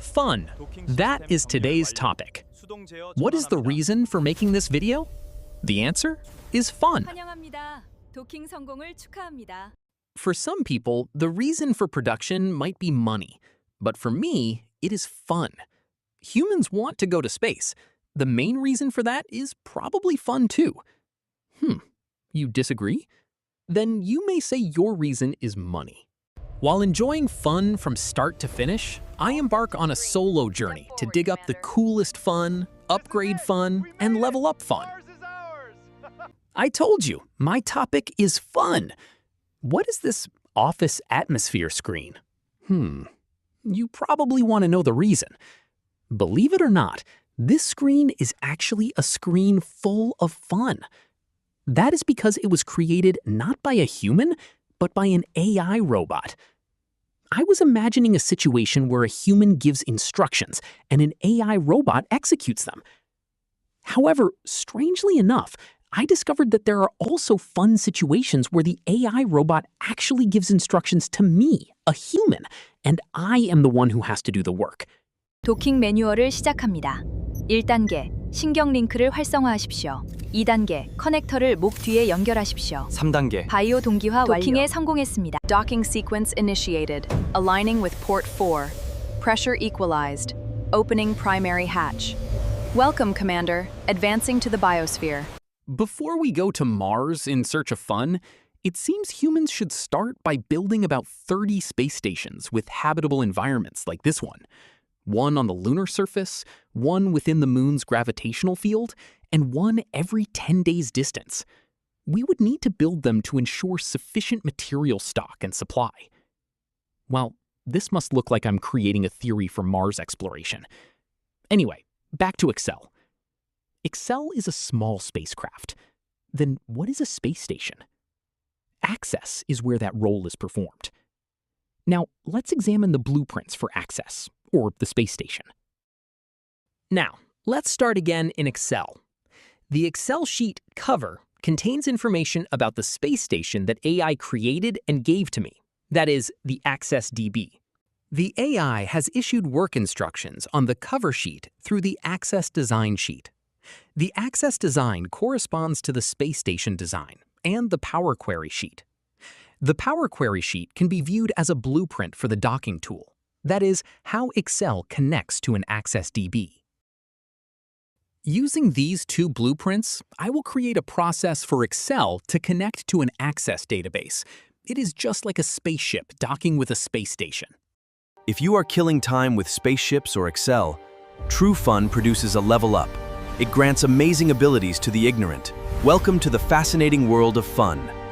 Fun. That is today's topic. What is the reason for making this video? The answer is fun. 환영합니다. 도킹 성공을 축하합니다. For some people, the reason for production might be money. But for me, it is fun. Humans want to go to space. The main reason for that is probably fun too. You disagree? Then you may say your reason is money. While enjoying fun from start to finish, I embark on a solo journey to dig up the coolest fun, upgrade fun, and level up fun. I told you, my topic is fun. What is this office atmosphere screen? You probably want to know the reason. Believe it or not, this screen is actually a screen full of fun. That is because it was created not by a human, but by an AI robot. I was imagining a situation where a human gives instructions and an AI robot executes them. However, strangely enough, I discovered that there are also fun situations where the AI robot actually gives instructions to me, a human, and I am the one who has to do the work. 도킹 매뉴얼을 시작합니다. 1단계, 신경 링크를 활성화하십시오. 2단계, 커넥터를 목 뒤에 연결하십시오. 3단계, 바이오 동기화 도킹에 성공했습니다. Docking sequence initiated. Aligning with port 4. Pressure equalized. Opening primary hatch. Welcome, Commander. Advancing to the biosphere. Before we go to Mars in search of fun, it seems humans should start by building about 30 space stations with habitable environments like this one. One on the lunar surface, one within the moon's gravitational field, and one every 10 days distance. We would need to build them to ensure sufficient material stock and supply. Well, this must look like I'm creating a theory for Mars exploration. Anyway, back to Excel. Excel is a small spacecraft. Then what is a space station? Access is where that role is performed. Now, let's examine the blueprints for Access, or the space station. Now, let's start again in Excel. The Excel sheet cover contains information about the space station that AI created and gave to me, that is, the Access DB. The AI has issued work instructions on the cover sheet through the Access design sheet. The Access design corresponds to the space station design and the Power Query sheet. The Power Query sheet can be viewed as a blueprint for the docking tool, that is, how Excel connects to an Access DB. Using these two blueprints, I will create a process for Excel to connect to an Access database. It is just like a spaceship docking with a space station. If you are killing time with spaceships or Excel, True Fun produces a level up. It grants amazing abilities to the ignorant. Welcome to the fascinating world of fun.